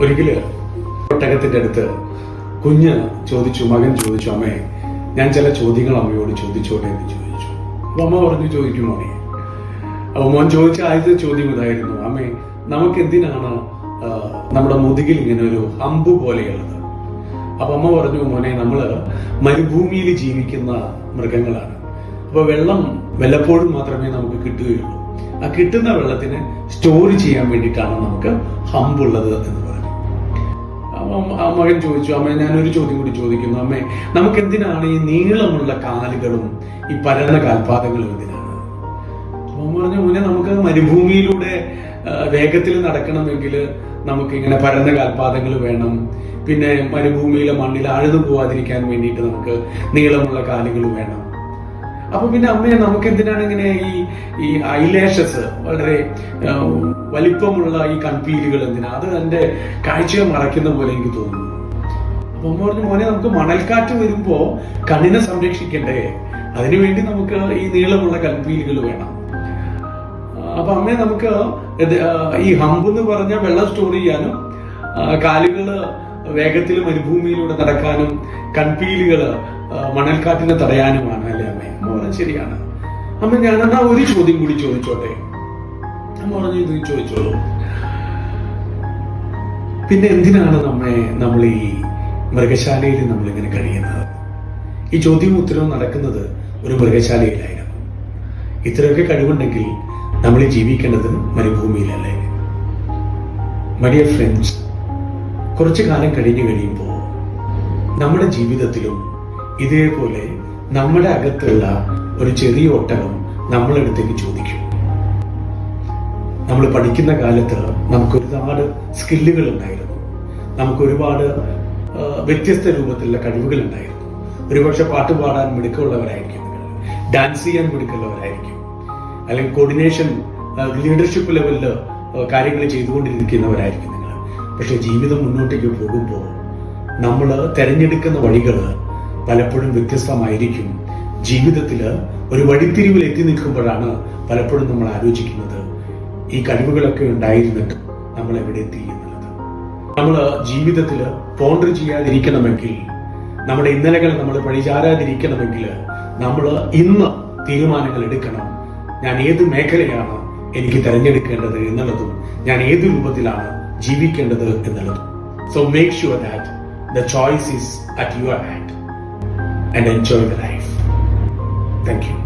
ഒരിക്കല് ഒട്ടകത്തിന്റെ അടുത്ത് മകൻ ചോദിച്ചു, അമ്മേ ഞാൻ ചില ചോദ്യങ്ങൾ അമ്മയോട് ചോദിച്ചോട്ടെ എന്ന് ചോദിച്ചു. അപ്പൊ അമ്മ പറഞ്ഞു, ചോദിക്കും മോനെ. അപ്പൊ മോൻ ചോദിച്ച ആദ്യത്തെ ചോദ്യം ഇതായിരുന്നു, അമ്മേ നമുക്ക് എന്തിനാണ് നമ്മുടെ മുതുകിൽ ഇങ്ങനെ ഒരു ഹമ്പ് പോലെയുള്ളത്? അപ്പൊ അമ്മ പറഞ്ഞു, മോനെ നമ്മള് മരുഭൂമിയിൽ ജീവിക്കുന്ന മൃഗങ്ങളാണ്. അപ്പൊ വെള്ളം വല്ലപ്പോഴും മാത്രമേ നമുക്ക് കിട്ടുകയുള്ളൂ. ആ കിട്ടുന്ന വെള്ളത്തിന് സ്റ്റോർ ചെയ്യാൻ വേണ്ടിയിട്ടാണ് നമുക്ക് ഹമ്പുള്ളത് എന്ന് പറഞ്ഞു. മകൻ ചോദിച്ചു, അമ്മ ഞാനൊരു ചോദ്യം കൂടി ചോദിക്കുന്നു, അമ്മേ നമുക്ക് എന്തിനാണ് ഈ നീളമുള്ള കാലുകളും ഈ പരന്ന കാൽപാദങ്ങളും എന്തിനാണ്? അമ്മ പറഞ്ഞു, മോനെ നമുക്ക് മരുഭൂമിയിലൂടെ വേഗത്തിൽ നടക്കണമെങ്കിൽ നമുക്ക് ഇങ്ങനെ പരന്ന കാൽപാദങ്ങൾ വേണം. പിന്നെ മരുഭൂമിയിലെ മണ്ണിൽ ആഴ്ന്നു പോവാതിരിക്കാൻ വേണ്ടിയിട്ട് നമുക്ക് നീളമുള്ള കാലുകൾ വേണം. അപ്പൊ പിന്നെ അമ്മയെ നമുക്ക് എന്തിനാണ് ഇങ്ങനെ ഈ ഐലാഷസ്, വളരെ വലിപ്പമുള്ള ഈ കൺപീലുകൾ എന്തിനാ? അത് എന്റെ കാഴ്ചയെ മറയ്ക്കുന്ന പോലെ എനിക്ക് തോന്നുന്നു. അപ്പൊ അമ്മ പറഞ്ഞു, മോനെ നമുക്ക് മണൽക്കാറ്റ് വരുമ്പോ കണ്ണിനെ സംരക്ഷിക്കണ്ടേ, അതിനുവേണ്ടി നമുക്ക് ഈ നീളമുള്ള കൺപീലുകൾ വേണം. അപ്പൊ അമ്മയെ നമുക്ക് ഈ ഹമ്പ് എന്ന് പറഞ്ഞ വെള്ളം സ്റ്റോർ ചെയ്യാനും കാലുകള് വേഗത്തിൽ മരുഭൂമിയിലൂടെ നടക്കാനും കൺപീലുകള് മണൽക്കാറ്റിനെ തടയാനുമാണ് അല്ലേ അമ്മേ? അമ്മ പറഞ്ഞു, ശരിയാണ്. അമ്മ ഞാനെന്നാ ഒരു ചോദ്യം കൂടി ചോദിച്ചോട്ടെ? അമ്മ പറഞ്ഞു, ഇത് ചോദിച്ചോളൂ. പിന്നെ എന്തിനാണ് നമ്മൾ ഈ മൃഗശാലയിൽ നമ്മളിങ്ങനെ കഴിയുന്നത്? ഈ ചോദ്യവും ഉത്തരവും നടക്കുന്നത് ഒരു മൃഗശാലയിലായിരുന്നു. ഇത്രയൊക്കെ കഴിവുണ്ടെങ്കിൽ നമ്മൾ ജീവിക്കേണ്ടത് മരുഭൂമിയിലല്ലേ? മൈ ഡിയർ ഫ്രണ്ട്സ്, കുറച്ചു കാലം കഴിയുമ്പോൾ നമ്മുടെ ജീവിതത്തിലും ഇതേപോലെ നമ്മുടെ അകത്തുള്ള ഒരു ചെറിയ ഒട്ടകം നമ്മളടുത്തേക്ക് ചോദിക്കും. നമ്മൾ പഠിക്കുന്ന കാലത്ത് നമുക്ക് ഒരുപാട് സ്കില്ലുകൾ ഉണ്ടായിരുന്നു, നമുക്ക് ഒരുപാട് വ്യത്യസ്ത രൂപത്തിലുള്ള കഴിവുകൾ ഉണ്ടായിരുന്നു. ഒരുപക്ഷെ പാട്ട് പാടാൻ മിടുക്കമുള്ളവരായിരിക്കും നിങ്ങൾ, ഡാൻസ് ചെയ്യാൻ മിടുക്കുള്ളവരായിരിക്കും, അല്ലെങ്കിൽ കോർഡിനേഷൻ ലീഡർഷിപ്പ് ലെവലില് കാര്യങ്ങൾ ചെയ്തുകൊണ്ടിരിക്കുന്നവരായിരിക്കും നിങ്ങൾ. പക്ഷെ ജീവിതം മുന്നോട്ടേക്ക് പോകുമ്പോൾ നമ്മൾ തെരഞ്ഞെടുക്കുന്ന വഴികൾ പലപ്പോഴും വ്യത്യസ്തമായിരിക്കും. ജീവിതത്തിൽ ഒരു വഴിത്തിരിവിൽ എത്തി നിൽക്കുമ്പോഴാണ് പലപ്പോഴും നമ്മൾ ആലോചിക്കുന്നത്, ഈ കഴിവുകളൊക്കെ ഉണ്ടായിരുന്നിട്ട് നമ്മൾ എവിടെ എത്തി എന്നുള്ളത്. നമ്മൾ ജീവിതത്തിൽ പോണ്ടർ ചെയ്യാതിരിക്കണമെങ്കിൽ, നമ്മുടെ ഇന്നലകൾ നമ്മൾ പഴിചാരാതിരിക്കണമെങ്കിൽ നമ്മൾ ഇന്ന് തീരുമാനങ്ങൾ എടുക്കണം. ഞാൻ ഏത് മേഖലയാണ് എനിക്ക് തിരഞ്ഞെടുക്കേണ്ടത് എന്നുള്ളതും ഞാൻ ഏത് രൂപത്തിലാണ് ജീവിക്കേണ്ടത് എന്നുള്ളതും. So make sure that the choice is at your hand and enjoy the life. Thank you.